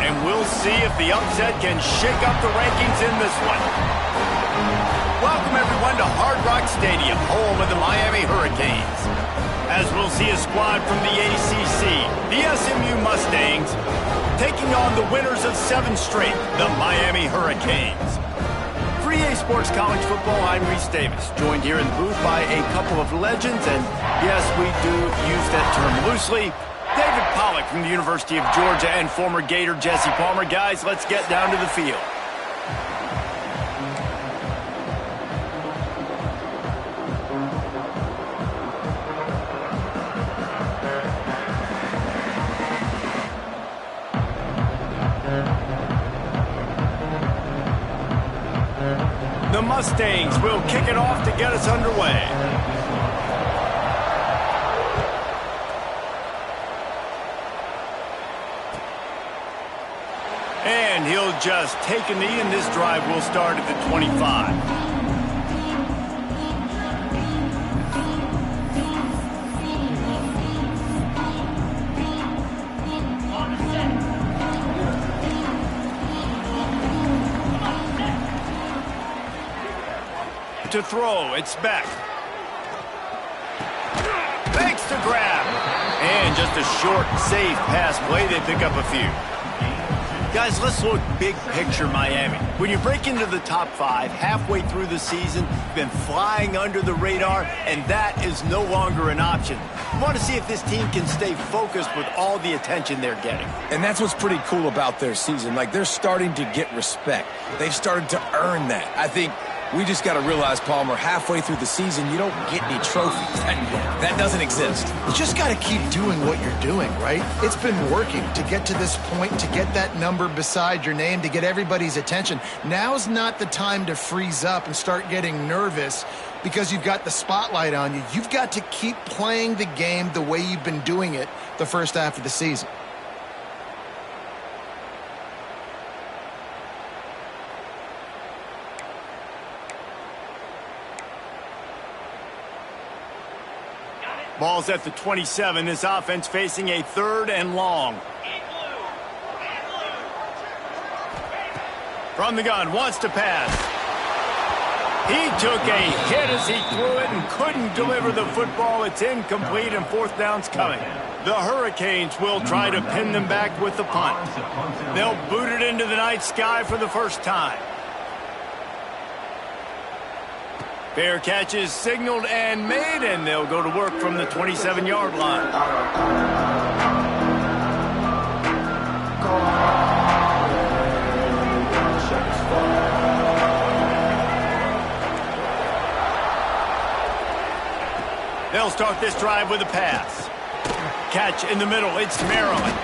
and we'll see if the upset can shake up the rankings in this one. Welcome, everyone, to Hard Rock Stadium, home of the Miami Hurricanes. As we'll see a squad from the ACC, the SMU Mustangs, taking on the winners of 7 straight, the Miami Hurricanes. For EA Sports College Football, I'm Reese Davis, joined here in the booth by a couple of legends, and yes, we do use that term loosely. David Pollack from the University of Georgia and former Gator Jesse Palmer. Guys, let's get down to the field. The Mustangs will kick it off to get us underway. And he'll just take a knee, and this drive will start at the 25. To throw, it's back. Thanks to grab. And just a short, safe pass play. They pick up a few. Guys, let's look big picture Miami. When you break into the top 5 halfway through the season, you've been flying under the radar, and that is no longer an option. You want to see if this team can stay focused with all the attention they're getting. And that's what's pretty cool about their season. Like, they're starting to get respect. They've started to earn that. I think we just got to realize, Palmer, halfway through the season, you don't get any trophies. That doesn't exist. You just got to keep doing what you're doing, right? It's been working to get to this point, to get that number beside your name, to get everybody's attention. Now's not the time to freeze up and start getting nervous because you've got the spotlight on you. You've got to keep playing the game the way you've been doing it the first half of the season. Ball's at the 27. This offense facing a 3rd and long. From the gun, wants to pass. He took a hit as he threw it and couldn't deliver the football. It's incomplete, and 4th down's coming. The Hurricanes will try to pin them back with the punt. They'll boot it into the night sky for the first time. Fair catch is signaled and made, and they'll go to work from the 27-yard line. They'll start this drive with a pass. Catch in the middle, it's Maryland.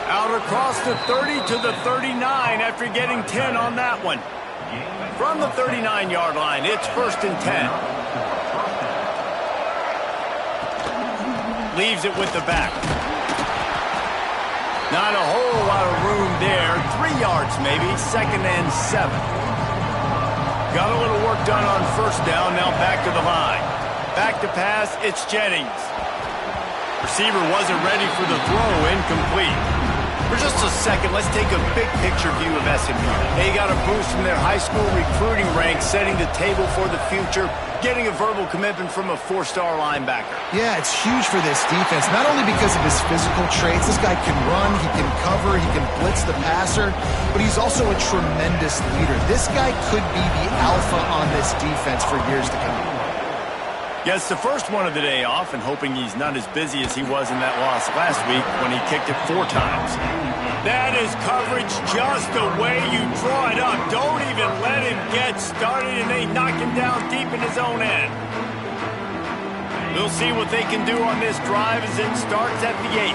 Out across the 30 to the 39 after getting 10 on that one. From the 39-yard line, it's 1st and 10. Leaves it with the back. Not a whole lot of room there. 3 yards maybe, 2nd and 7. Got a little work done on 1st down, now back to the line. Back to pass, it's Jennings. Receiver wasn't ready for the throw, incomplete. For just a second, let's take a big picture view of SMU. They got a boost from their high school recruiting ranks, setting the table for the future, getting a verbal commitment from a 4-star linebacker. Yeah, it's huge for this defense, not only because of his physical traits. This guy can run, he can cover, he can blitz the passer, but he's also a tremendous leader. This guy could be the alpha on this defense for years to come. Gets the first one of the day off, and hoping he's not as busy as he was in that loss last week when he kicked it 4 times. That is coverage just the way you draw it up. Don't even let him get started, and they knock him down deep in his own end. We'll see what they can do on this drive as it starts at the 8.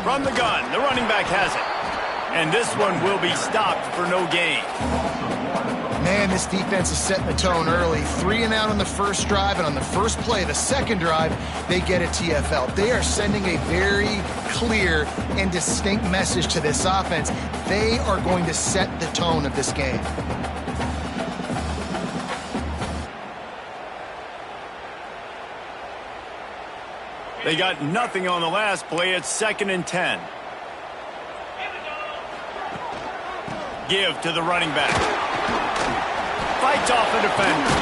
From the gun, the running back has it. And this one will be stopped for no gain. Man, this defense is setting the tone early. 3 and out on the first drive, and on the first play, the second drive, they get a TFL. They are sending a very clear and distinct message to this offense. They are going to set the tone of this game. They got nothing on the last play. It's 2nd and 10. Give to the running back. Fights off a defender.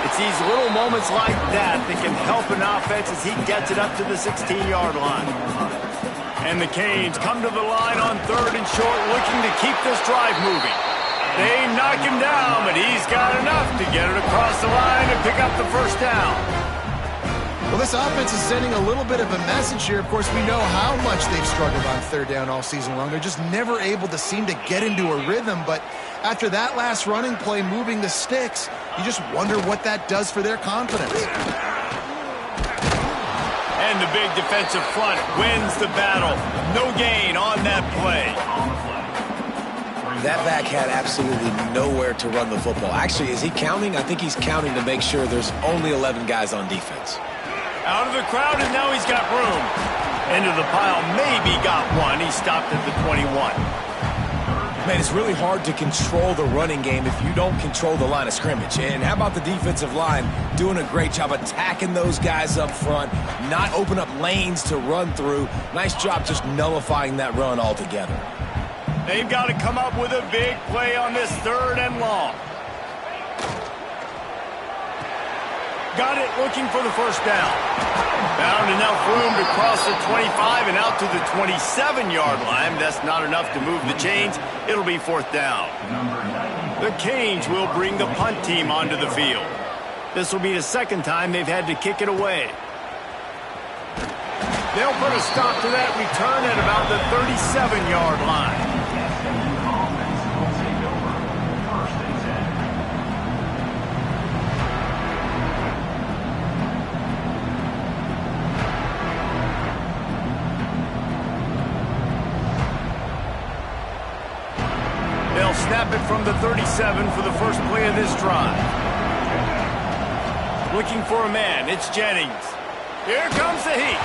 It's these little moments like that that can help an offense as he gets it up to the 16-yard line. And the Canes come to the line on 3rd and short, looking to keep this drive moving. They knock him down, but he's got enough to get it across the line and pick up the first down. Well, this offense is sending a little bit of a message here. Of course, we know how much they've struggled on 3rd down all season long. They're just never able to seem to get into a rhythm. But after that last running play, moving the sticks, you just wonder what that does for their confidence. And the big defensive front wins the battle. No gain on that play. That back had absolutely nowhere to run the football. Actually, is he counting? I think he's counting to make sure there's only 11 guys on defense. Out of the crowd, and now he's got room. Into the pile, maybe got one. He stopped at the 21. Man, it's really hard to control the running game if you don't control the line of scrimmage. And how about the defensive line doing a great job attacking those guys up front, not open up lanes to run through. Nice job just nullifying that run altogether. They've got to come up with a big play on this 3rd and long. Got it, looking for the first down. Found enough room to cross the 25 and out to the 27-yard line. That's not enough to move the chains. It'll be 4th down. The Canes will bring the punt team onto the field. This will be the 2nd time they've had to kick it away. They'll put a stop to that return at about the 37-yard line. They'll snap it from the 37 for the first play of this drive. Looking for a man, it's Jennings. Here comes the heat.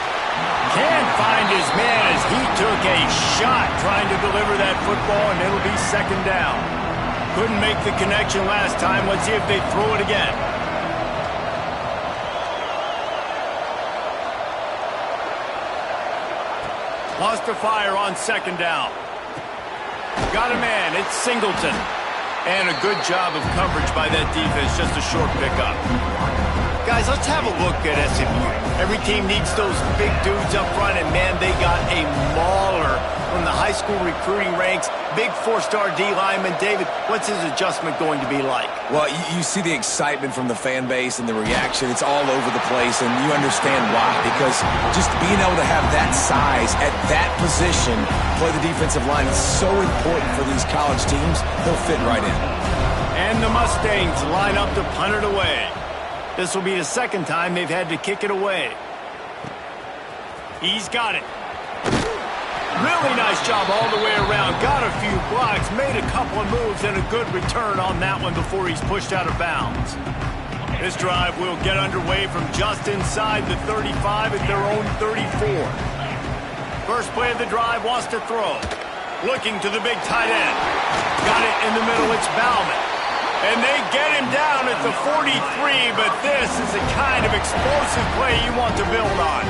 Can't find his man as he took a shot trying to deliver that football, and it'll be 2nd down. Couldn't make the connection last time. Let's see if they throw it again. Lost a fire on 2nd down. Got a man, it's Singleton. And a good job of coverage by that defense, just a short pickup. Guys, let's have a look at SMU. Every team needs those big dudes up front, and man, they got a mauler from the high school recruiting ranks. Big 4-star D lineman. David, what's his adjustment going to be like? Well, you see the excitement from the fan base and the reaction. It's all over the place, and you understand why. Because just being able to have that size at that position, play the defensive line, is so important for these college teams. He'll fit right in. And the Mustangs line up to punt it away. This will be the 2nd time they've had to kick it away. He's got it. Really nice job all the way around. Got a few blocks, made a couple of moves, and a good return on that one before he's pushed out of bounds. This drive will get underway from just inside the 35 at their own 34. First play of the drive, wants to throw. Looking to the big tight end. Got it in the middle, it's Bauman. And they get him down at the 43, but this is the kind of explosive play you want to build on.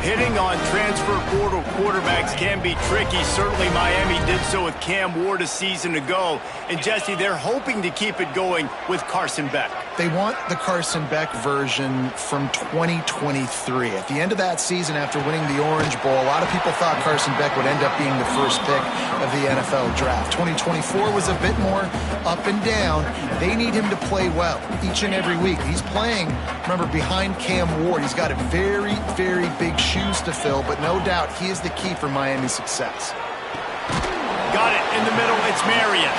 Hitting on transfer portal quarterbacks can be tricky. Certainly Miami did so with Cam Ward a season ago. And Jesse, they're hoping to keep it going with Carson Beck. They want the Carson Beck version from 2023. At the end of that season, after winning the Orange Bowl, a lot of people thought Carson Beck would end up being the first pick of the NFL draft. 2024 was a bit more up and down. They need him to play well each and every week. He's playing, remember, behind Cam Ward. He's got a very, very big shoes to fill, but no doubt he is the key for Miami's success. Got it in the middle, it's Marion.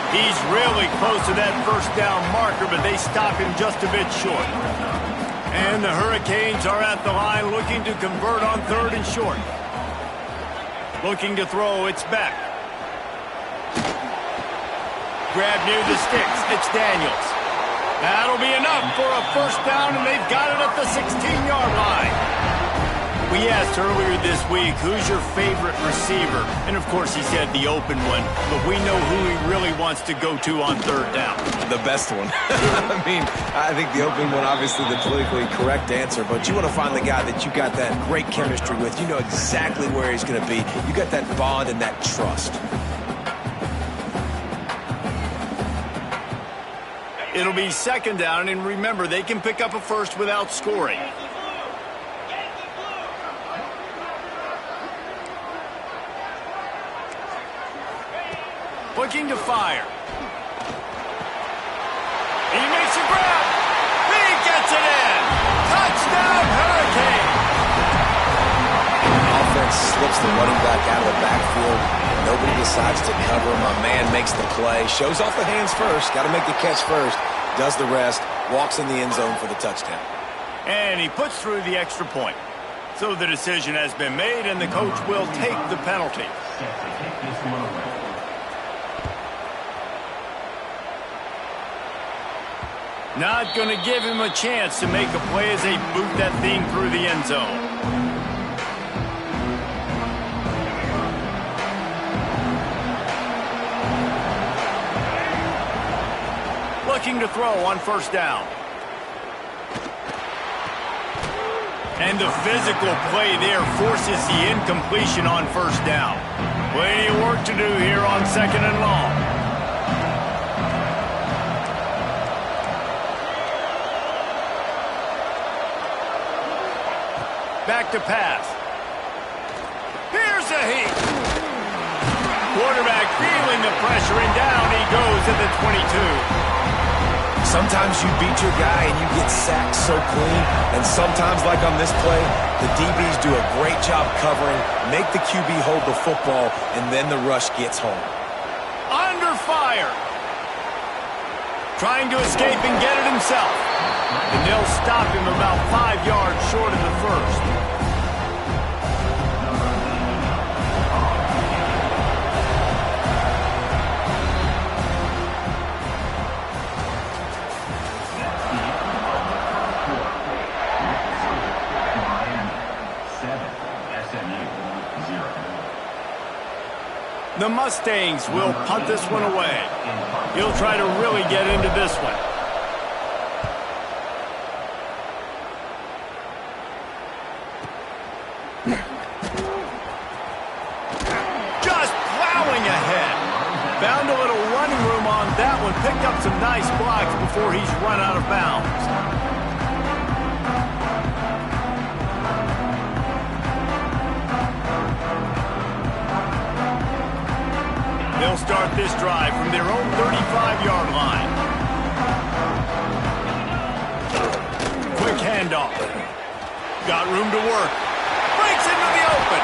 He's really close to that first down marker, but they stop him just a bit short. And the Hurricanes are at the line looking to convert on 3rd and short. Looking to throw, it's Beck. Grab near the sticks, it's Daniels. That'll be enough for a first down, and they've got it at the 16-yard line. We asked earlier this week, who's your favorite receiver? And, of course, he said the open one. But we know who he really wants to go to on third down. The best one. I mean, I think the open one, obviously the politically correct answer. But you want to find the guy that you got that great chemistry with. You know exactly where he's going to be. You got that bond and that trust. It'll be second down, and remember, they can pick up a first without scoring. Looking to fire. He makes a grab. He gets it in. Touchdown, Hurricane. Offense slips the running back out of the backfield. Nobody decides to cover. My man makes the play. Shows off the hands first. Got to make the catch first. Does the rest. Walks in the end zone for the touchdown. And he puts through the extra point. So the decision has been made, and the coach will take the penalty. Not going to give him a chance to make a play as they boot that thing through the end zone. Looking to throw on first down. And the physical play there forces the incompletion on first down. Plenty of work to do here on second and long. Back to pass. Here's a heat. Quarterback feeling the pressure, and down he goes at the 22. Sometimes you beat your guy and you get sacked so clean, and sometimes, like on this play, the DBs do a great job covering, make the QB hold the football, and then the rush gets home. Under fire. Trying to escape and get it himself. And they'll stop him about 5 yards short of the first. The Mustangs will punt this one away. He'll try to really get into this one. Just plowing ahead. Found a little running room on that one. Picked up some nice blocks before he's run out of bounds. They'll start this drive from their own 35-yard line. Quick handoff. Got room to work. Breaks into the open.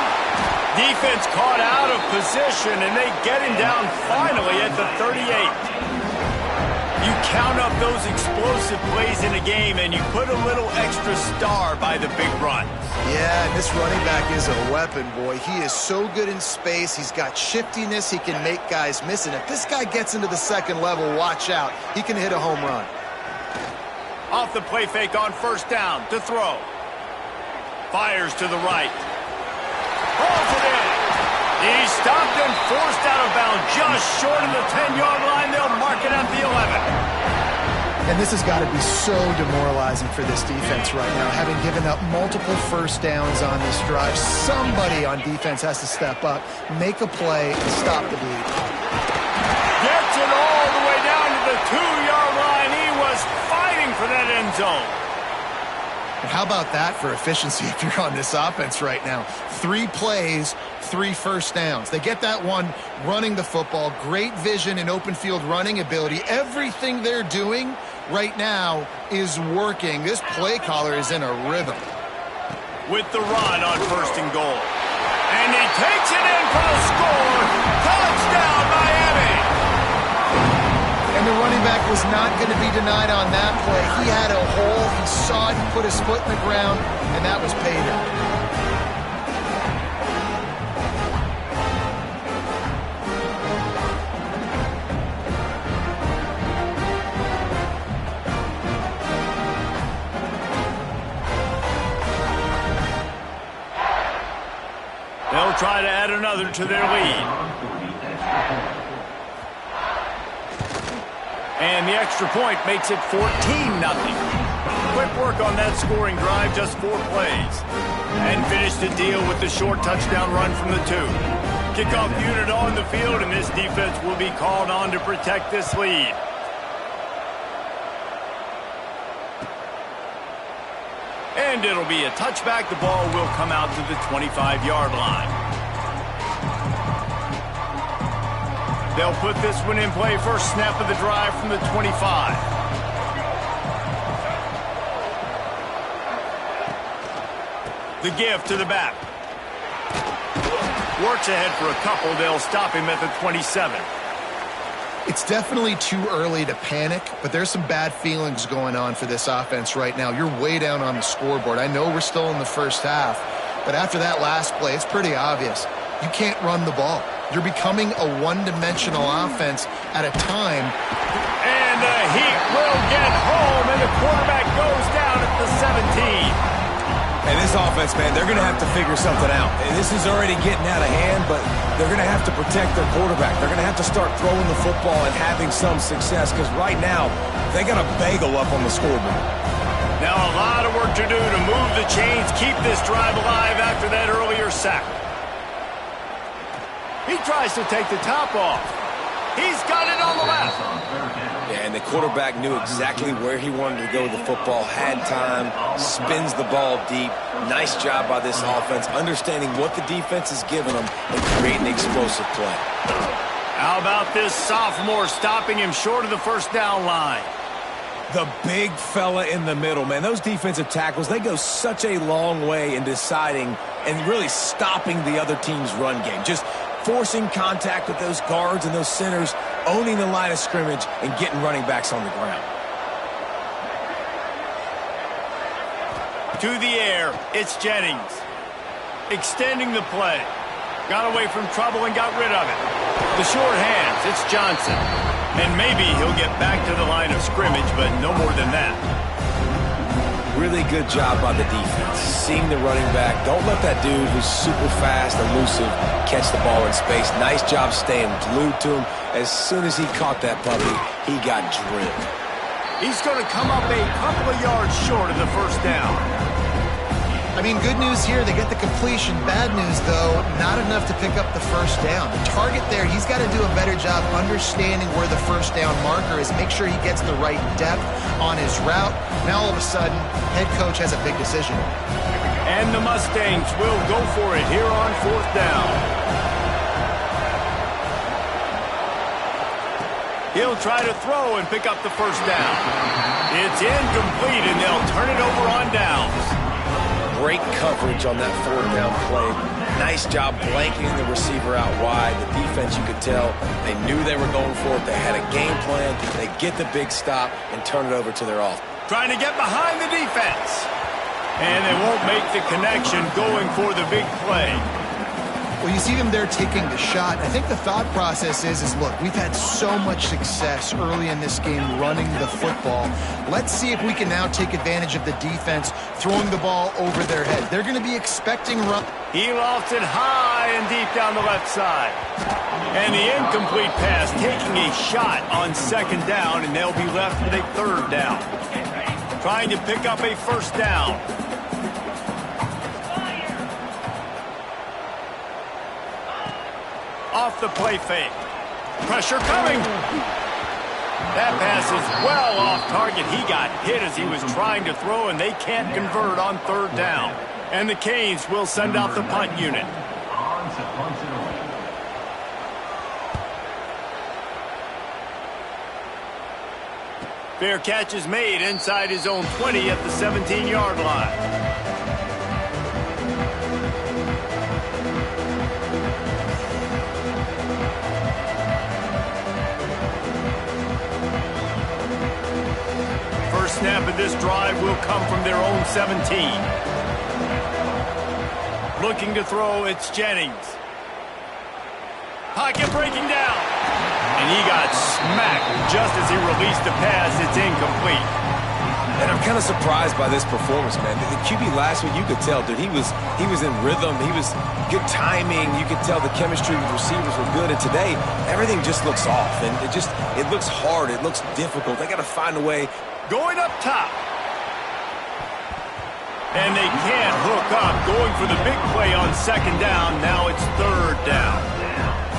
Defense caught out of position, and they get him down finally at the 38. You count up those explosive plays in a game, and you put a little extra star by the big run. Yeah, and this running back is a weapon, boy. He is so good in space. He's got shiftiness. He can make guys miss. And if this guy gets into the second level, watch out. He can hit a home run. Off the play fake on first down to throw. Fires to the right. Holds it in. He's stopped and forced out of bounds just short of the 10-yard line. They'll mark it at the 11. And this has got to be so demoralizing for this defense right now. Having given up multiple first downs on this drive, somebody on defense has to step up, make a play, and stop the bleed. Gets it all the way down to the 2-yard line. He was fighting for that end zone. And how about that for efficiency if you're on this offense right now? 3 plays, 3 first downs. They get that one running the football, great vision and open field running ability. Everything they're doing right now is working. This play caller is in a rhythm. With the run on first and goal. And he takes it in for the score. Touchdown, Miami! And the running back was not going to be denied on that play. He had a hole. He saw it, put his foot in the ground, and that was payday. They'll try to add another to their lead. And the extra point makes it 14-0. Quick work on that scoring drive, just 4 plays. And finished the deal with the short touchdown run from the 2. Kickoff unit on the field, and this defense will be called on to protect this lead. And it'll be a touchback. The ball will come out to the 25-yard line. They'll put this one in play. First snap of the drive from the 25. The give to the back. Works ahead for a couple. They'll stop him at the 27. It's definitely too early to panic, but there's some bad feelings going on for this offense right now. You're way down on the scoreboard. I know we're still in the first half, but after that last play, it's pretty obvious. You can't run the ball. You're becoming a one-dimensional offense at a time. And the Heat will get home, and the quarterback goes down at the 17. And this offense, man, they're going to have to figure something out. And this is already getting out of hand, but they're going to have to protect their quarterback. They're going to have to start throwing the football and having some success, because right now they got a bagel up on the scoreboard. Now a lot of work to do to move the chains, keep this drive alive after that earlier sack. He tries to take the top off. He's got it on the left. Yeah, and the quarterback knew exactly where he wanted to go with the football, had time, spins the ball deep. Nice job by this offense, understanding what the defense is giving them and creating explosive play. How about this sophomore stopping him short of the first down line? The big fella in the middle, man. Those defensive tackles, they go such a long way in deciding and really stopping the other team's run game. Just forcing contact with those guards and those centers, owning the line of scrimmage, and getting running backs on the ground. To the air, it's Jennings. Extending the play. Got away from trouble and got rid of it. The short hands, it's Johnson. And maybe he'll get back to the line of scrimmage, but no more than that. Really good job by the defense. Seeing the running back. Don't let that dude who's super fast, elusive, catch the ball in space. Nice job staying glued to him. As soon as he caught that puppy, he got drilled. He's going to come up a couple of yards short of the first down. I mean, good news here, they get the completion. Bad news, though, not enough to pick up the first down. The target there, he's got to do a better job understanding where the first down marker is, make sure he gets the right depth on his route. Now, all of a sudden, head coach has a big decision. And the Mustangs will go for it here on fourth down. He'll try to throw and pick up the first down. It's incomplete, and they'll turn it over on downs. Great coverage on that fourth down play. Nice job blanketing the receiver out wide. The defense, you could tell, they knew they were going for it. They had a game plan. They get the big stop and turn it over to their offense. Trying to get behind the defense. And they won't make the connection going for the big play. Well, you see them there taking the shot. I think the thought process is look, we've had so much success early in this game running the football. Let's see if we can now take advantage of the defense throwing the ball over their head. They're going to be expecting run. He lofts it high and deep down the left side. And the incomplete pass taking a shot on second down, and they'll be left with a third down. Trying to pick up a first down. Off the play fake. Pressure coming. That pass is well off target. He got hit as he was trying to throw, and they can't convert on third down. And the Canes will send out the punt unit. Fair catch is made inside his own 20 at the 17-yard line. First snap of this drive will come from their own 17. Looking to throw, it's Jennings. Pocket breaking down. And he got smacked just as he released the pass. It's incomplete. And I'm kind of surprised by this performance, man. The QB last week, you could tell, dude, he was in rhythm. He was good timing. You could tell the chemistry with receivers were good. And today, everything just looks off. And it looks hard. It looks difficult. They got to find a way. Going up top. And they can't hook up. Going for the big play on second down. Now it's third down.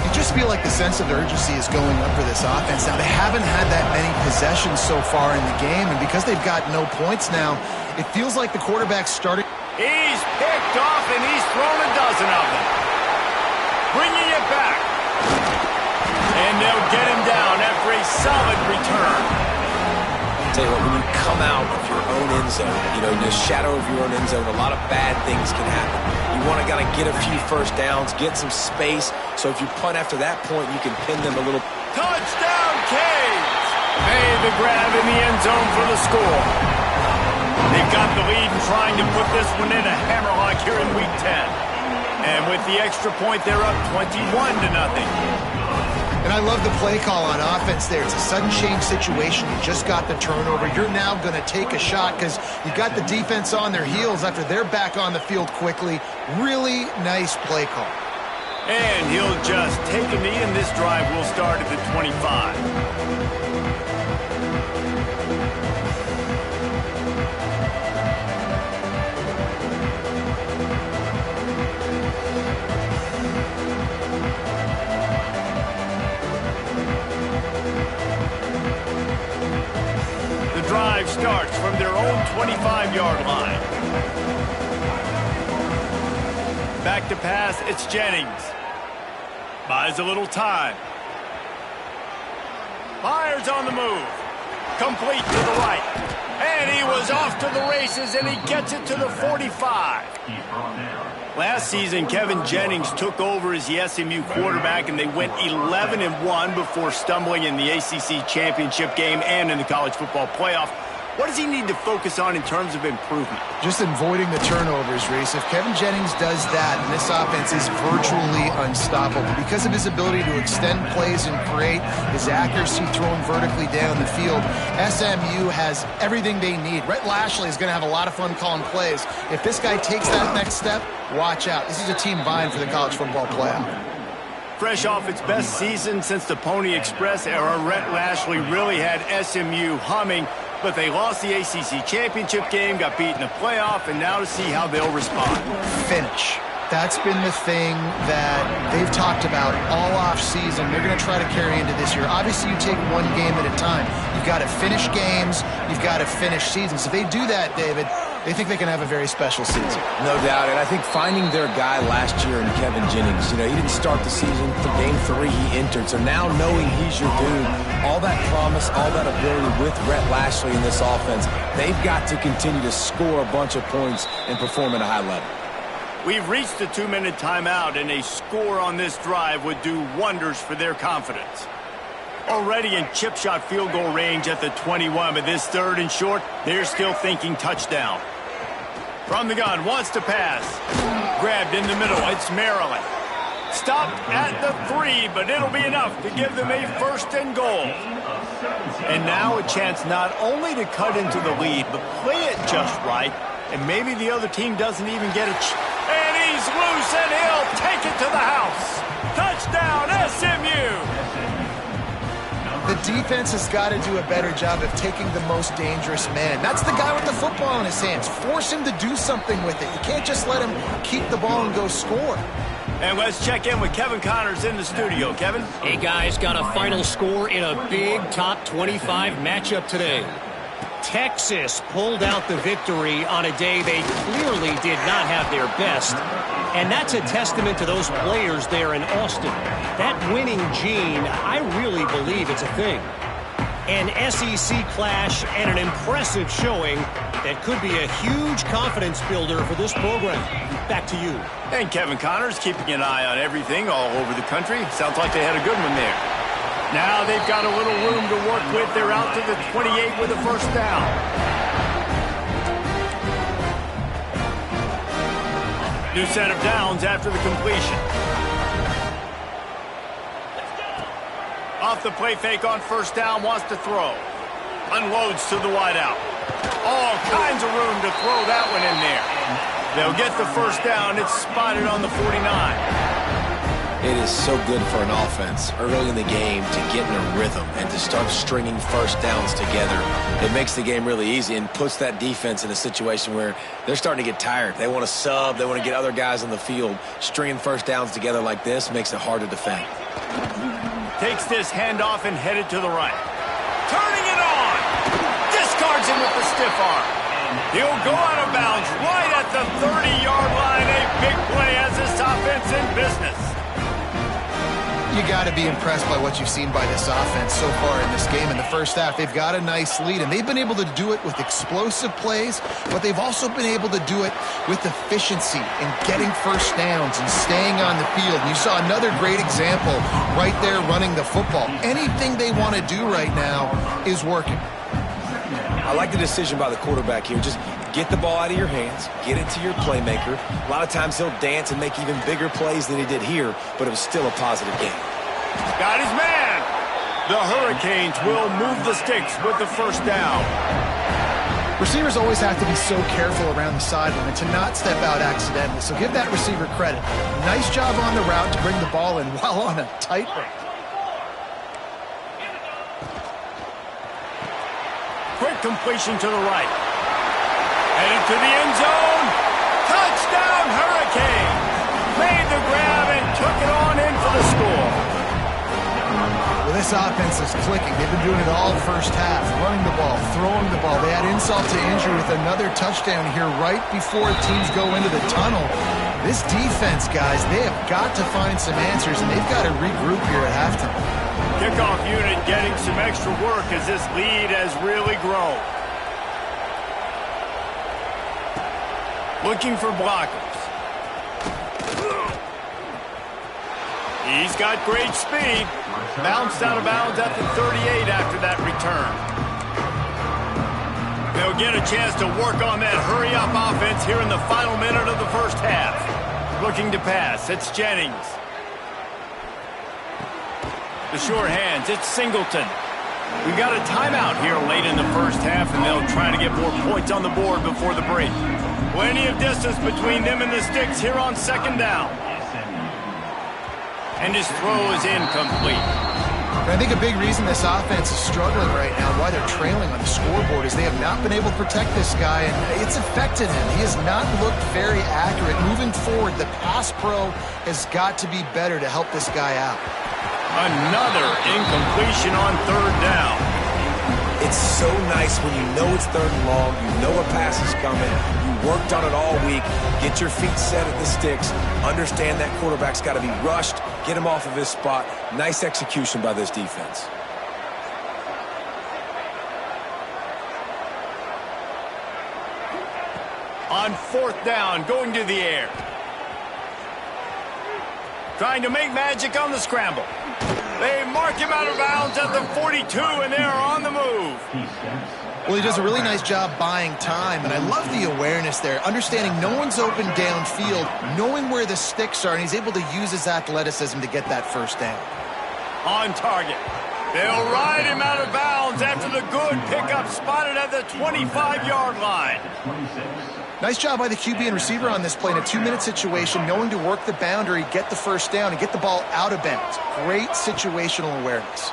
You just feel like the sense of urgency is going up for this offense. Now, they haven't had that many possessions so far in the game, and because they've got no points now, it feels like the quarterback's starting. He's picked off, and he's thrown a dozen of them. Bringing it back. And they'll get him down after a solid return. Tell you what, when you come out of your own end zone, you know, in the shadow of your own end zone, a lot of bad things can happen. You want to get a few first downs, get some space, so if you punt after that point, you can pin them a little. Touchdown, Canes! Made the grab in the end zone for the score. They've got the lead and trying to put this one in a hammerlock here in Week 10. And with the extra point, they're up 21-0. And I love the play call on offense there. It's a sudden change situation. You just got the turnover. You're now going to take a shot because you got the defense on their heels after they're back on the field quickly. Really nice play call. And he'll just take a knee, and this drive will start at the 25. Drive starts from their own 25-yard line. Back to pass, it's Jennings. Buys a little time. Fires on the move. Complete to the right. And he was off to the races, and he gets it to the 45. Last season, Kevin Jennings took over as the SMU quarterback, and they went 11-1 before stumbling in the ACC championship game and in the college football playoff. What does he need to focus on in terms of improvement? Just avoiding the turnovers, Reese. If Kevin Jennings does that, and this offense is virtually unstoppable because of his ability to extend plays and create his accuracy thrown vertically down the field. SMU has everything they need. Rhett Lashley is going to have a lot of fun calling plays. If this guy takes that next step, watch out. This is a team vying for the college football playoff. Fresh off its best season since the Pony Express era, Rhett Lashley really had SMU humming. But they lost the ACC championship game, got beat in the playoff, and now to see how they'll respond. Finish. That's been the thing that they've talked about all off season. They're going to try to carry into this year. Obviously, you take one game at a time. You've got to finish games. You've got to finish seasons. If they do that, David, they think they can have a very special season. No doubt. And I think finding their guy last year in Kevin Jennings, you know, he didn't start the season. For game 3, he entered. So now knowing he's your dude, all that promise, all that ability with Rhett Lashley in this offense, they've got to continue to score a bunch of points and perform at a high level. We've reached the 2-minute timeout, and a score on this drive would do wonders for their confidence. Already in chip shot field goal range at the 21, but this third and short, they're still thinking touchdown. From the gun, wants to pass. Grabbed in the middle, it's Maryland. Stopped at the 3, but it'll be enough to give them a first and goal. And now a chance not only to cut into the lead, but play it just right. And maybe the other team doesn't even get a and he's loose, and he'll take it to the house. Touchdown, SMU! The defense has got to do a better job of taking the most dangerous man. That's the guy with the football in his hands. Force him to do something with it. You can't just let him keep the ball and go score. And let's check in with Kevin Connors in the studio. Kevin? Hey, guys, got a final score in a big top 25 matchup today. Texas pulled out the victory on a day they clearly did not have their best. And that's a testament to those players there in Austin. That winning gene, I really believe it's a thing. An SEC clash and an impressive showing that could be a huge confidence builder for this program. Back to you. And Kevin Connors keeping an eye on everything all over the country. Sounds like they had a good one there. Now they've got a little room to work with. They're out to the 28 with a first down. New set of downs after the completion. Off the play fake on first down, wants to throw. Unloads to the wideout. All kinds of room to throw that one in there. They'll get the first down. It's spotted on the 49. It is so good for an offense early in the game to get in a rhythm and to start stringing first downs together. It makes the game really easy and puts that defense in a situation where they're starting to get tired. They want to sub. They want to get other guys on the field. Stringing first downs together like this makes it hard to defend. Takes this handoff and headed to the right. Turning it on. Discards him with the stiff arm. He'll go out of bounds right at the 30-yard line. A big play has this offense in business. You got to be impressed by what you've seen by this offense so far in this game. In the first half, they've got a nice lead, and they've been able to do it with explosive plays, but they've also been able to do it with efficiency and getting first downs and staying on the field. And you saw another great example right there running the football. Anything they want to do right now is working. I like the decision by the quarterback here. Just get the ball out of your hands, get it to your playmaker. A lot of times he'll dance and make even bigger plays than he did here, but it was still a positive game. Got his man. The Hurricanes will move the sticks with the first down. Receivers always have to be so careful around the sideline and to not step out accidentally, so give that receiver credit. Nice job on the route to bring the ball in while on a tightrope. Quick completion to the right. Headed to the end zone. Touchdown, Hurricanes. Made the grab and took it on in for the score. Well, this offense is clicking. They've been doing it all first half, running the ball, throwing the ball. They had insult to injury with another touchdown here right before teams go into the tunnel. This defense, guys, they have got to find some answers, and they've got to regroup here at halftime. Kickoff unit getting some extra work as this lead has really grown. Looking for blockers. He's got great speed. Bounced out of bounds at the 38 after that return. They'll get a chance to work on that hurry-up offense here in the final minute of the first half. Looking to pass. It's Jennings. The sure hands. It's Singleton. We've got a timeout here late in the first half, and they'll try to get more points on the board before the break. Plenty of distance between them and the sticks here on second down. And his throw is incomplete. I think a big reason this offense is struggling right now, why they're trailing on the scoreboard, is they have not been able to protect this guy, and it's affected him. He has not looked very accurate. Moving forward, the pass pro has got to be better to help this guy out. Another incompletion on third down. It's so nice when you know it's third and long, you know a pass is coming, you worked on it all week, get your feet set at the sticks, understand that quarterback's got to be rushed, get him off of his spot. Nice execution by this defense. On fourth down, going to the air. Trying to make magic on the scramble. They mark him out of bounds at the 42, and they're on the move. Well, he does a really nice job buying time, and I love the awareness there, understanding no one's open downfield, knowing where the sticks are, and he's able to use his athleticism to get that first down. On target. They'll ride him out of bounds after the good pickup spotted at the 25-yard line. Nice job by the QB and receiver on this play in a 2-minute situation, knowing to work the boundary, get the first down, and get the ball out of bounds. Great situational awareness.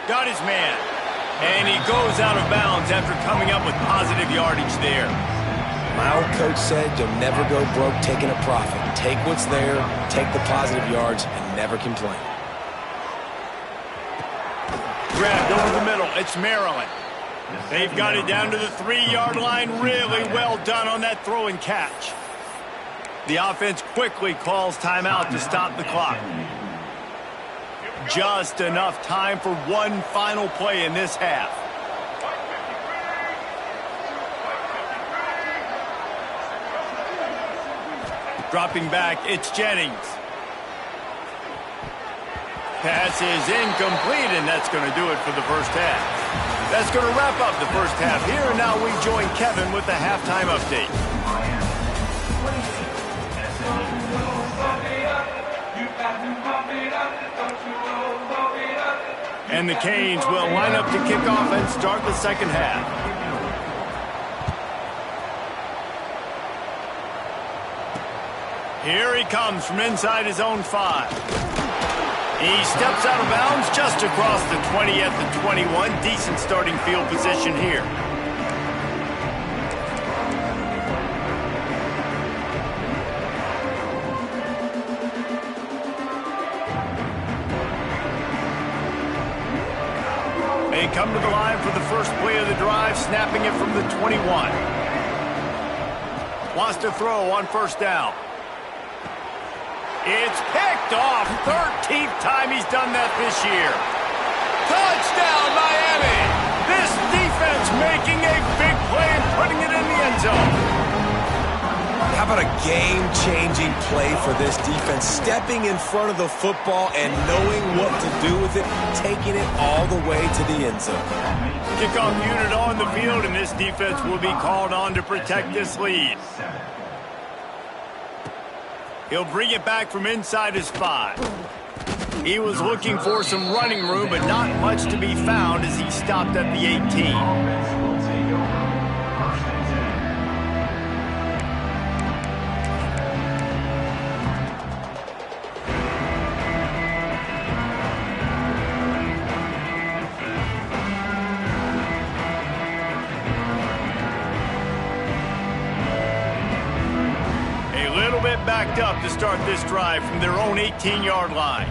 Got his man. And he goes out of bounds after coming up with positive yardage there. My old coach said you'll never go broke taking a profit. Take what's there, take the positive yards, and never complain. Grabbed over the middle. It's Maryland. They've got it down to the 3-yard line. Really well done on that throw and catch. The offense quickly calls timeout to stop the clock. Just enough time for one final play in this half. Dropping back, it's Jennings. Pass is incomplete, and that's going to do it for the first half. That's going to wrap up the first half here, and now we join Kevin with the halftime update. And the Canes will line up to kick off and start the second half. Here he comes from inside his own 5. He steps out of bounds just across the 20 at the 21. Decent starting field position here. They come to the line for the first play of the drive, snapping it from the 21. Wants to throw on first down. It's picked off. 13th time he's done that this year. Touchdown, Miami! This defense making a big play and putting it in the end zone. How about a game-changing play for this defense? Stepping in front of the football and knowing what to do with it, taking it all the way to the end zone. Kickoff unit on the field, and this defense will be called on to protect this lead. He'll bring it back from inside his 5. He was looking for some running room, but not much to be found as he stopped at the 18. Backed up to start this drive from their own 18-yard line.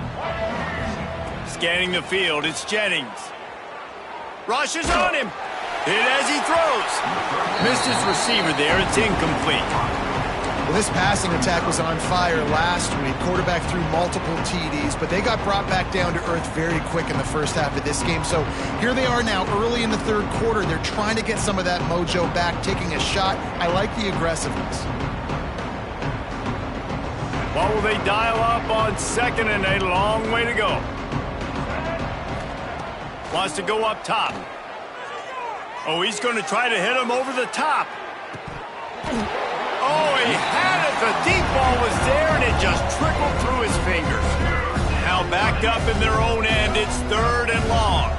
Scanning the field, it's Jennings. Rushes on him. Hit as he throws. Missed his receiver there. It's incomplete. Well, this passing attack was on fire last week. Quarterback threw multiple TDs, but they got brought back down to earth very quick in the first half of this game. So here they are now early in the third quarter. They're trying to get some of that mojo back, taking a shot. I like the aggressiveness. What will they dial up on second and a long way to go? Wants to go up top. Oh, he's going to try to hit him over the top. Oh, he had it. The deep ball was there, and it just trickled through his fingers. Now backed up in their own end. It's third and long.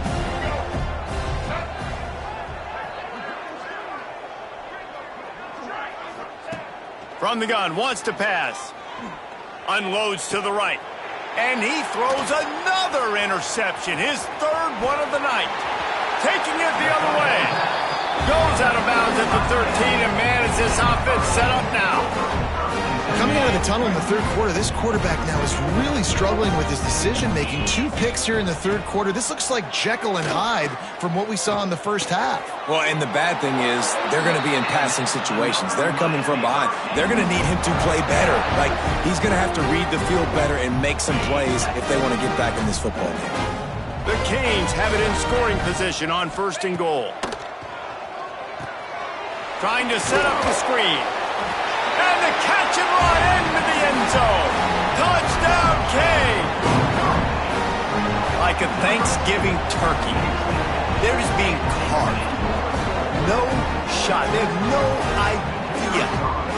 From the gun, wants to pass. Unloads to the right. And he throws another interception. His third one of the night. Taking it the other way. Goes out of bounds at the 13, and man, is this offense set up now. Coming out of the tunnel in the third quarter, this quarterback now is really struggling with his decision-making. 2 picks here in the third quarter. This looks like Jekyll and Hyde from what we saw in the first half. Well, and the bad thing is they're going to be in passing situations. They're coming from behind. They're going to need him to play better. Like, he's going to have to read the field better and make some plays if they want to get back in this football game. The Canes have it in scoring position on first and goal. Trying to set up the screen. And the catch and run into the end zone. Touchdown, Canes! Like a Thanksgiving turkey, they're just being carved. No shot. They have no idea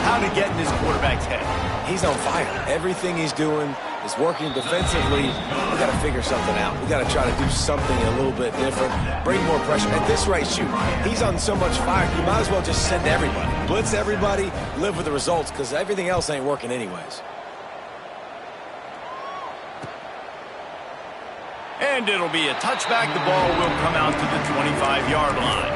how to get in this quarterback's head. He's on fire. Everything he's doing is working defensively. We got to figure something out. We got to try to do something a little bit different. Bring more pressure. At this rate, shoot, he's on so much fire, you might as well just send everybody. Blitz everybody, live with the results, because everything else ain't working anyways. And it'll be a touchback. The ball will come out to the 25-yard line.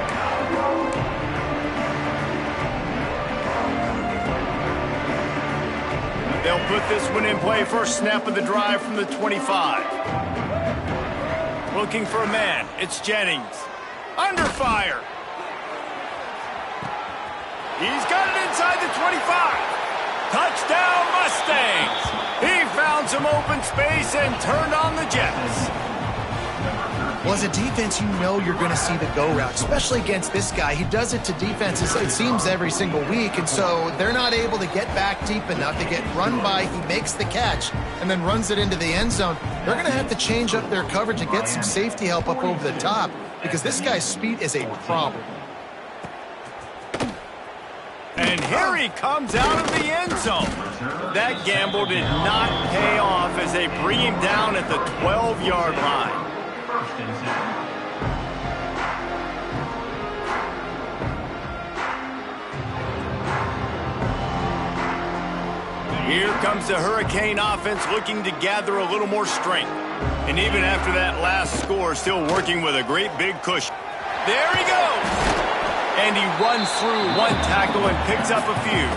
They'll put this one in play. First snap of the drive from the 25. Looking for a man. It's Jennings. Under fire. He's got it inside the 25. Touchdown, Mustangs. He found some open space and turned on the Jets. Well, as a defense, you know you're going to see the go route, especially against this guy. He does it to defenses, it seems, every single week, and so they're not able to get back deep enough to get run by. He makes the catch and then runs it into the end zone. They're going to have to change up their coverage and get some safety help up over the top because this guy's speed is a problem. And here he comes out of the end zone. That gamble did not pay off as they bring him down at the 12-yard line. Here comes the Hurricane offense looking to gather a little more strength. And even after that last score, still working with a great big cushion. There he goes! And he runs through one tackle and picks up a few.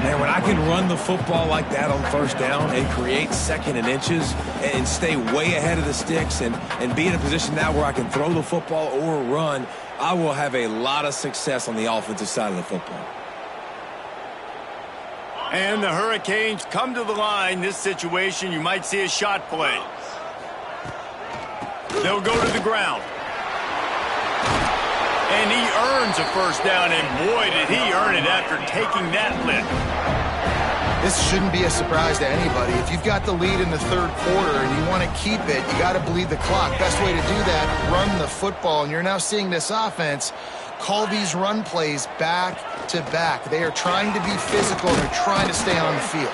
Man, when I can run the football like that on first down and create second and inches and stay way ahead of the sticks and be in a position now where I can throw the football or run, I will have a lot of success on the offensive side of the football. And the Hurricanes come to the line. This situation, you might see a shot play. They'll go to the ground. And he earns a first down, and boy, did he earn it after taking that lift. This shouldn't be a surprise to anybody. If you've got the lead in the third quarter and you want to keep it, you got to bleed the clock. Best way to do that, run the football. And you're now seeing this offense call these run plays back to back. They are trying to be physical, and they're trying to stay on the field.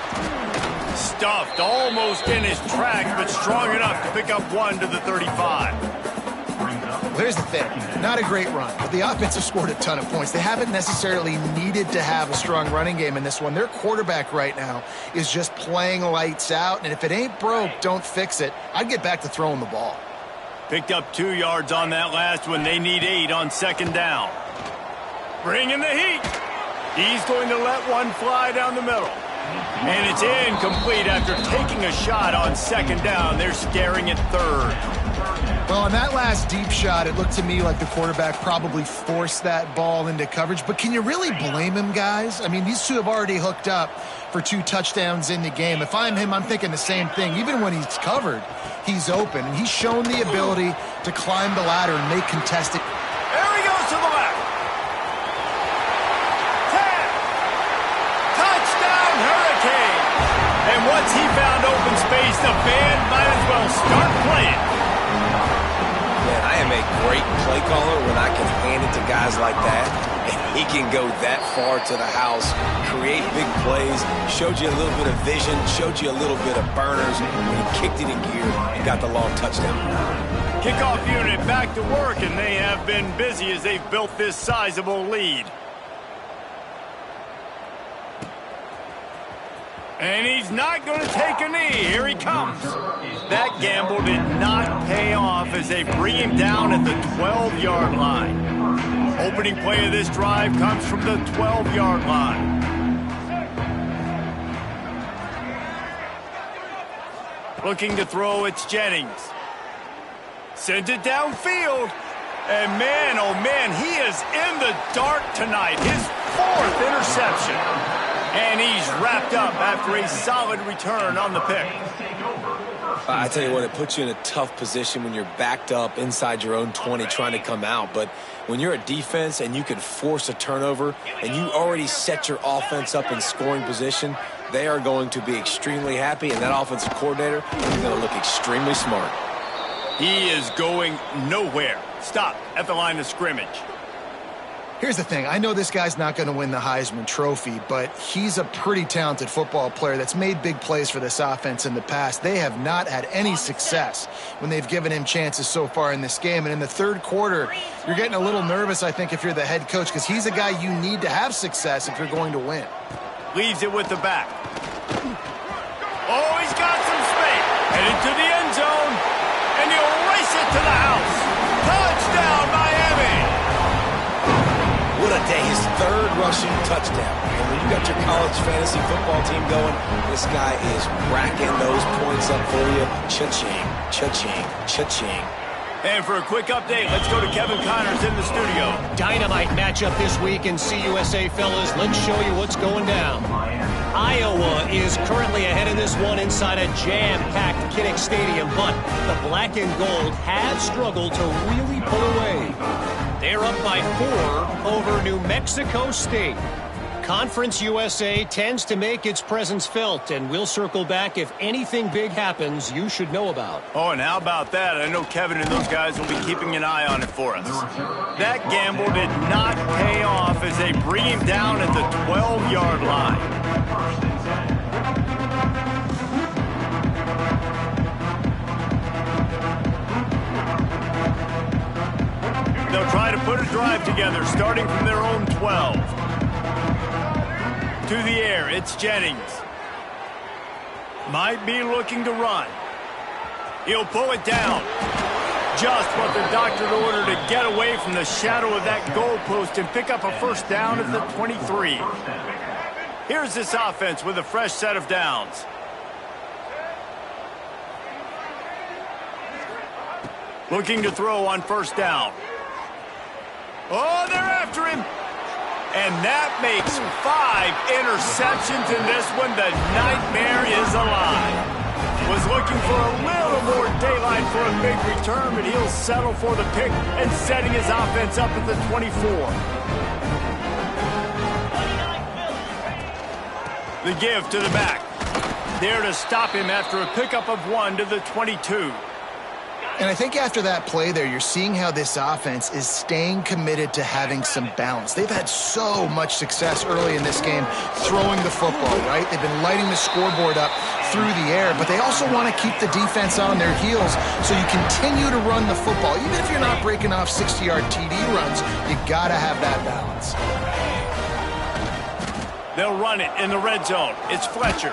Stuffed almost in his tracks, but strong enough to pick up one to the 35. Well, here's the thing. Not a great run, but the offense has scored a ton of points. They haven't necessarily needed to have a strong running game in this one. Their quarterback right now is just playing lights out, and if it ain't broke, don't fix it. I'd get back to throwing the ball. Picked up 2 yards on that last one. They need 8 on second down. Bringing the heat. He's going to let one fly down the middle. And it's incomplete after taking a shot on second down. They're scaring at third. Well, on that last deep shot, it looked to me like the quarterback probably forced that ball into coverage. But can you really blame him, guys? I mean, these two have already hooked up for 2 touchdowns in the game. If I'm him, I'm thinking the same thing. Even when he's covered, he's open. And he's shown the ability to climb the ladder and make contested. There he goes to the left. 10. Touchdown, Hurricane. And once he found open space, the band might as well start playing. Man, I am a great play caller when I can hand it to guys like that. And he can go that far to the house, create big plays, showed you a little bit of vision, showed you a little bit of burners, and he kicked it in gear and got the long touchdown. Kickoff unit back to work, and they have been busy as they've built this sizable lead. And he's not going to take a knee. Here he comes. That gamble did not pay off as they bring him down at the 12-yard line. Opening play of this drive comes from the 12-yard line. Looking to throw, it's Jennings. Sends it downfield. And man, oh man, he is in the dark tonight. His 4th interception. And he's wrapped up after a solid return on the pick. I tell you what, it puts you in a tough position when you're backed up inside your own 20 trying to come out. But when you're a defense and you can force a turnover and you already set your offense up in scoring position, they are going to be extremely happy, and that offensive coordinator is going to look extremely smart. He is going nowhere. Stop at the line of scrimmage. Here's the thing. I know this guy's not going to win the Heisman Trophy, but he's a pretty talented football player that's made big plays for this offense in the past. They have not had any success when they've given him chances so far in this game. And in the third quarter, you're getting a little nervous, I think, if you're the head coach, because he's a guy you need to have success if you're going to win. Leaves it with the back. Oh, he's got some space. Headed to the end zone. And he'll race it to the house. Touchdown, Miami. What a day, his 3rd rushing touchdown. And when you got your college fantasy football team going, this guy is racking those points up for you. Cha-ching, cha-ching, cha-ching. And for a quick update, let's go to Kevin Connors in the studio. Dynamite matchup this week in CUSA, fellas. Let's show you what's going down. Iowa is currently ahead in this one inside a jam-packed Kinnick Stadium, but the black and gold have struggled to really pull away. They're up by 4 over New Mexico State. Conference USA tends to make its presence felt, and we'll circle back if anything big happens you should know about. Oh, and how about that? I know Kevin and those guys will be keeping an eye on it for us. That gamble did not pay off as they bring him down at the 12-yard line. drive together, starting from their own 12. To the air, it's Jennings. Might be looking to run. He'll pull it down. Just what the doctor ordered to get away from the shadow of that goalpost and pick up a first down at the 23. Here's this offense with a fresh set of downs. Looking to throw on first down. Oh, they're after him. And that makes 5 interceptions in this one. The nightmare is alive. Was looking for a little more daylight for a big return, but he'll settle for the pick and setting his offense up at the 24. The give to the back. There to stop him after a pickup of 1 to the 22. And I think after that play there, you're seeing how this offense is staying committed to having some balance. They've had so much success early in this game throwing the football, right? They've been lighting the scoreboard up through the air, but they also want to keep the defense on their heels so you continue to run the football. Even if you're not breaking off 60-yard TD runs, you got to have that balance. They'll run it in the red zone. It's Fletcher.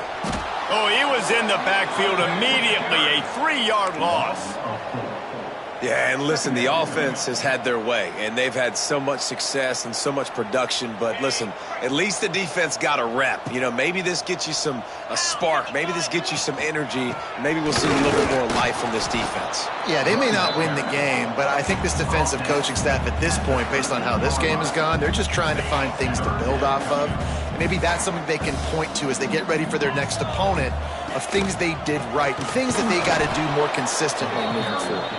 Oh, he was in the backfield immediately. A 3-yard loss. Yeah, and listen, the offense has had their way, and they've had so much success and so much production. But listen, at least the defense got a rep. You know, maybe this gets you a spark. Maybe this gets you some energy. Maybe we'll see a little bit more life from this defense. Yeah, they may not win the game, but I think this defensive coaching staff at this point, based on how this game has gone, they're just trying to find things to build off of. Maybe that's something they can point to as they get ready for their next opponent of things they did right and things that they got to do more consistently moving forward.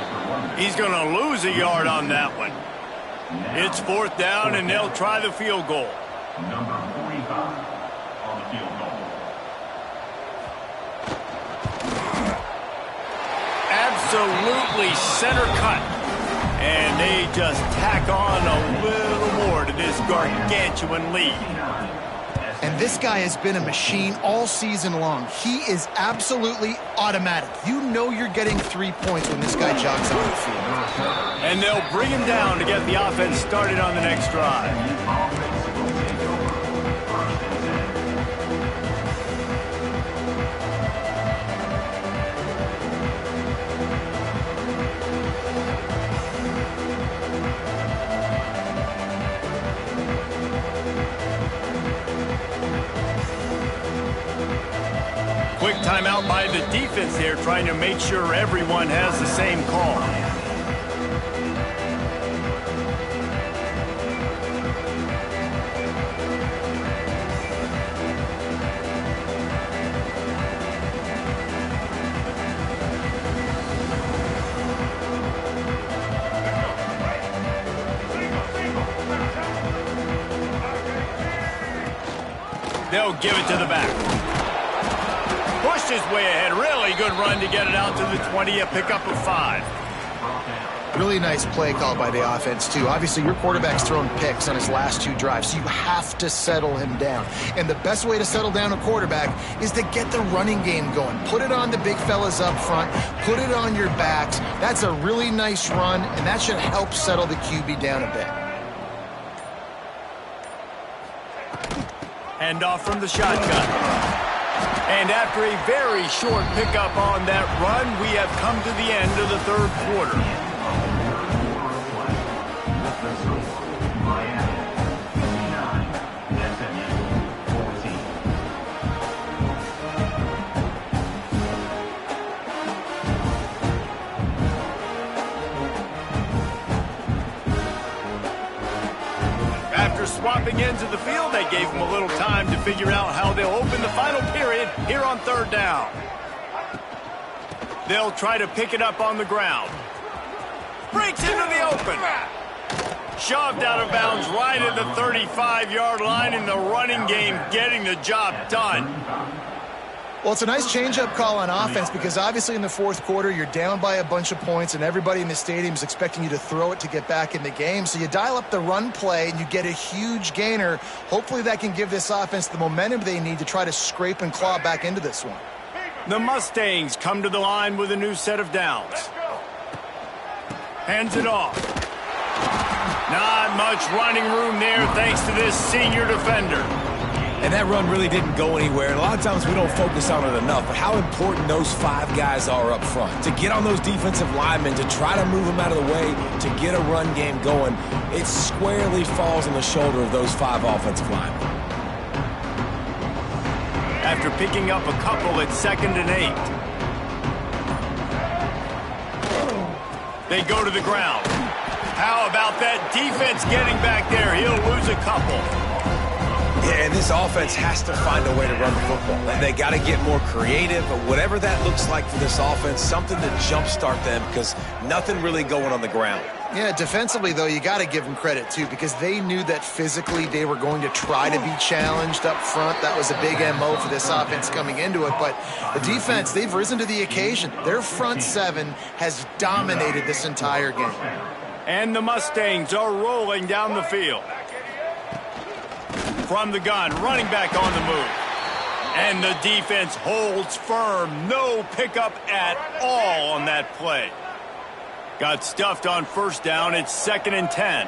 He's going to lose a yard on that one. It's 4th down, and they'll try the field goal. Number 45 on the field goal. Absolutely center cut. And they just tack on a little more to this gargantuan lead. And this guy has been a machine all season long. He is absolutely automatic. You know you're getting 3 points when this guy jogs on the field. And they'll bring him down to get the offense started on the next drive. Quick timeout by the defense there, trying to make sure everyone has the same call. They'll give it to the back. Pushed his way ahead. Really good run to get it out to the 20, a pickup of 5. Really nice play call by the offense, too. Obviously, your quarterback's thrown picks on his last 2 drives, so you have to settle him down. And the best way to settle down a quarterback is to get the running game going. Put it on the big fellas up front. Put it on your backs. That's a really nice run, and that should help settle the QB down a bit. Handoff from the shotgun. And after a very short pickup on that run, we have come to the end of the 3rd quarter. After swapping ends of the field, they gave them a little time to figure out how they'll open the final period here on 3rd down. They'll try to pick it up on the ground. Breaks into the open. Shoved out of bounds right at the 35-yard line in the running game, getting the job done. Well, it's a nice change-up call on offense because obviously in the 4th quarter, you're down by a bunch of points and everybody in the stadium is expecting you to throw it to get back in the game. So you dial up the run play and you get a huge gainer. Hopefully that can give this offense the momentum they need to try to scrape and claw back into this one. The Mustangs come to the line with a new set of downs. Hands it off. Not much running room there thanks to this senior defender. And that run really didn't go anywhere. And a lot of times we don't focus on it enough, but how important those 5 guys are up front. To get on those defensive linemen, to try to move them out of the way, to get a run game going, it squarely falls on the shoulder of those 5 offensive linemen. After picking up a couple at 2nd and 8. They go to the ground. How about that defense getting back there? He'll lose a couple. Yeah, and this offense has to find a way to run the football. And they got to get more creative, but whatever that looks like for this offense, something to jumpstart them because nothing really going on the ground. Yeah, defensively, though, you got to give them credit, too, because they knew that physically they were going to try to be challenged up front. That was a big MO for this offense coming into it. But the defense, they've risen to the occasion. Their front 7 has dominated this entire game. And the Mustangs are rolling down the field. From the gun, running back on the move. And the defense holds firm. No pickup at all on that play. Got stuffed on 1st down. It's 2nd and 10.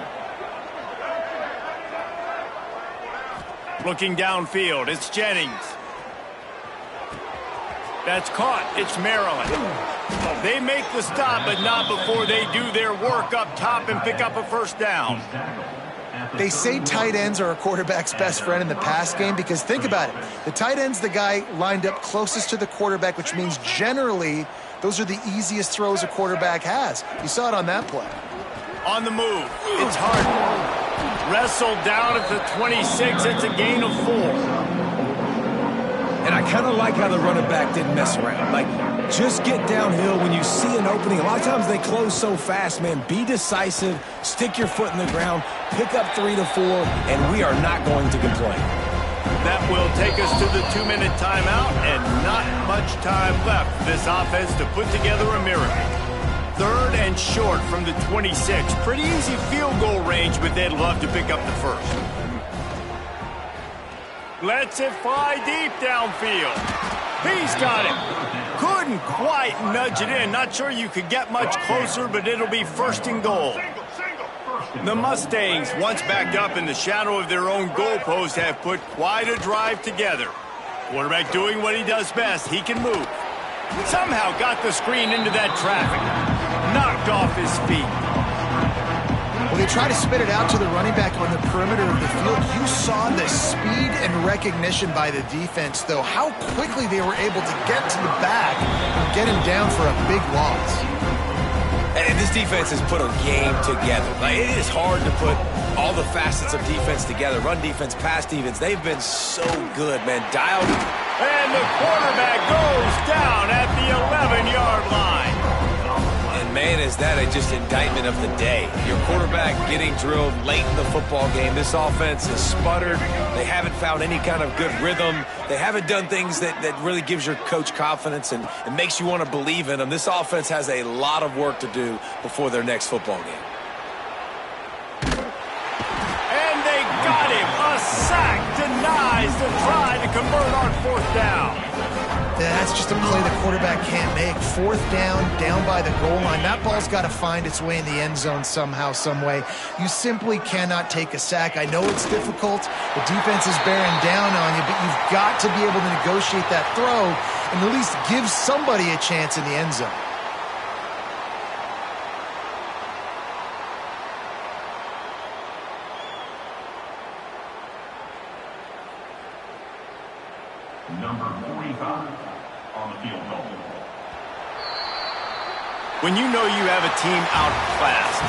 Looking downfield, it's Jennings. That's caught. It's Maryland. They make the stop, but not before they do their work up top and pick up a 1st down. They say tight ends are a quarterback's best friend in the pass game because think about it. The tight end's the guy lined up closest to the quarterback, which means generally those are the easiest throws a quarterback has. You saw it on that play. On the move, it's Harden. Wrestled down at the 26. It's a gain of 4. And I kind of like how the running back didn't mess around. Like, just get downhill when you see an opening. A lot of times they close so fast, man. Be decisive, stick your foot in the ground, pick up 3 to 4, and we are not going to complain. That will take us to the 2-minute timeout, and not much time left for this offense to put together a miracle. 3rd and short from the 26. Pretty easy field goal range, but they'd love to pick up the 1st. Lets it fly deep downfield. He's got it. Couldn't quite nudge it in. Not sure you could get much closer, but it'll be 1st and goal. The Mustangs, once backed up in the shadow of their own goalpost, have put quite a drive together. Quarterback doing what he does best. He can move. Somehow got the screen into that traffic. Knocked off his feet. Well, they try to spit it out to the running back on the perimeter of the field. You saw the speed and recognition by the defense, though. How quickly they were able to get to the back and get him down for a big loss. And this defense has put a game together. Like, it is hard to put all the facets of defense together. Run defense, pass defense. They've been so good, man. Dialed. And the quarterback goes down at the 11-yard line. And, man, is that just indictment of the day. Your quarterback getting drilled late in the football game. This offense has sputtered. They haven't found any kind of good rhythm. They haven't done things that really gives your coach confidence and makes you want to believe in them. This offense has a lot of work to do before their next football game. And they got him. A sack denies the try to convert on 4th down. That's just a play the quarterback can't make. 4th down by the goal line. That ball's got to find its way in the end zone somehow, some way. You simply cannot take a sack. I know it's difficult. The defense is bearing down on you, but you've got to be able to negotiate that throw and at least give somebody a chance in the end zone. Number 45 on the field goal. When you know you have a team outclassed,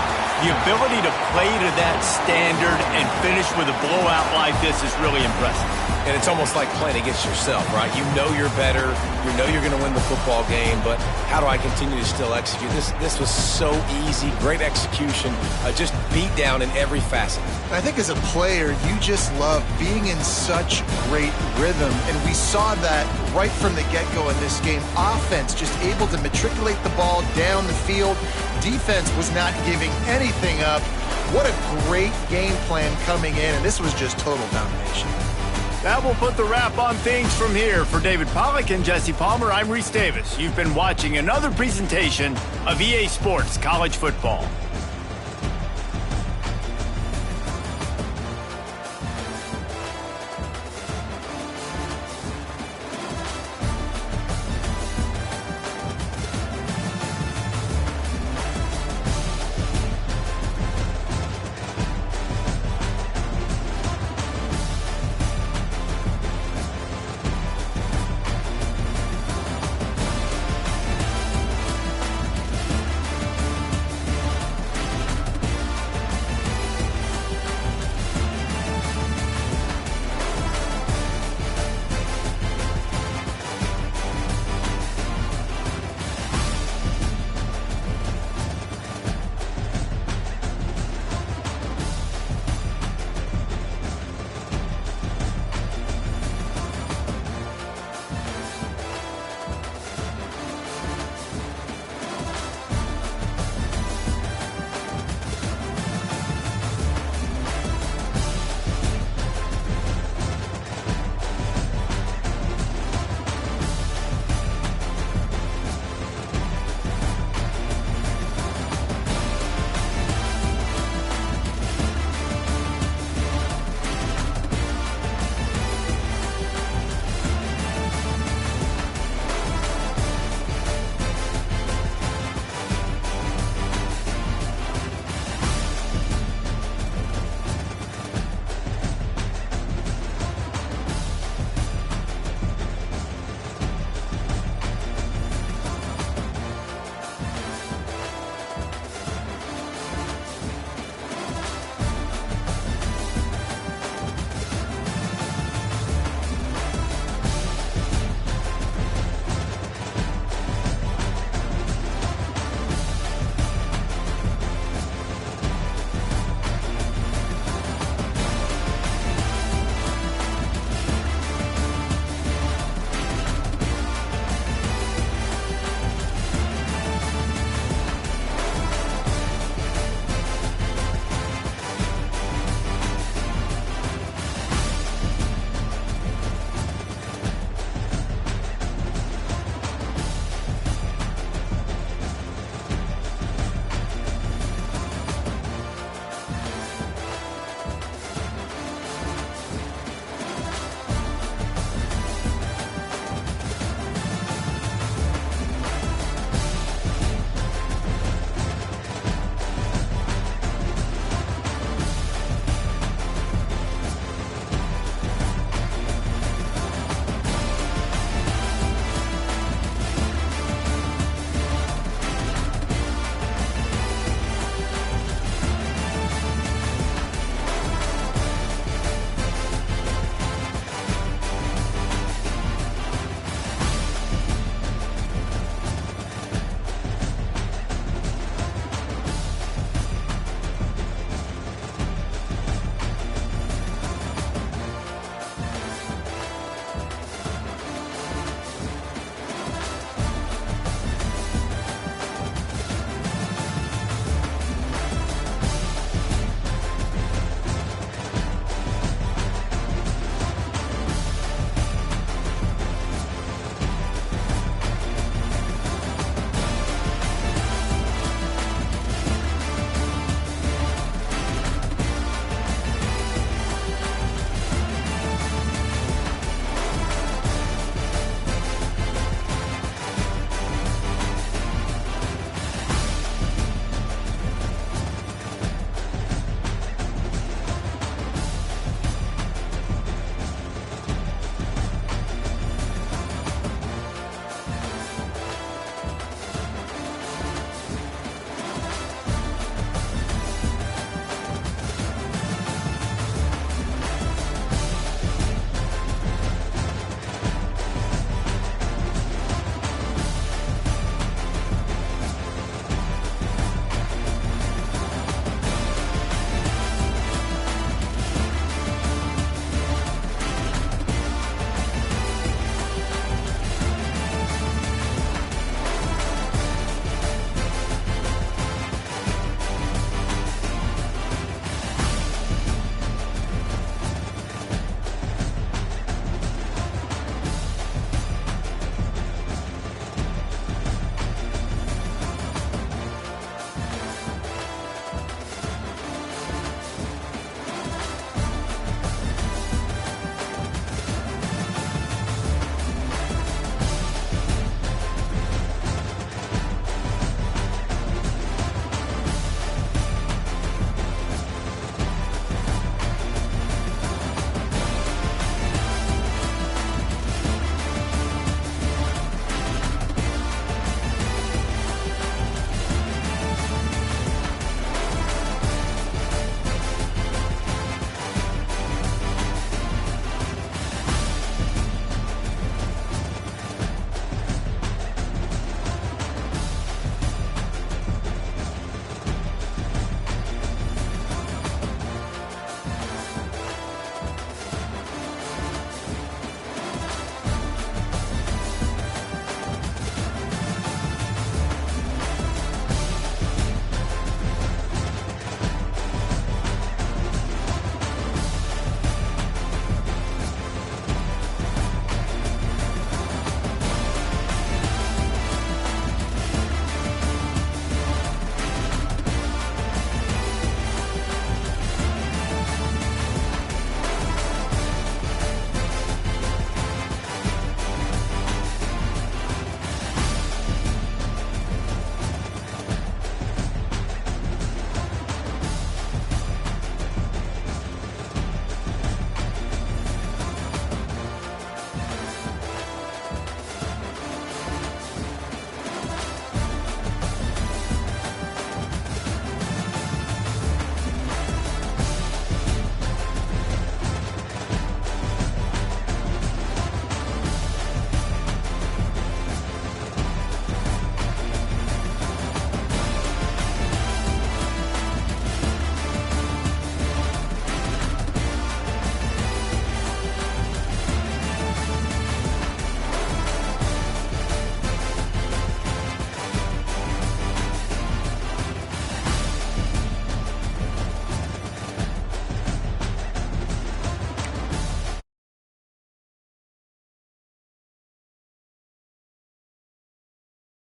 the ability to play to that standard and finish with a blowout like this is really impressive. And it's almost like playing against yourself, right? You know you're better. You know you're going to win the football game, but how do I continue to still execute? This was so easy. Great execution. Just beat down in every facet. I think as a player, you just love being in such great rhythm, and we saw that right from the get-go in this game. Offense just able to matriculate the ball down the field. Defense was not giving anything up. What a great game plan coming in, and this was just total domination. That will put the wrap on things from here. For David Pollack and Jesse Palmer, I'm Reese Davis. You've been watching another presentation of EA Sports College Football.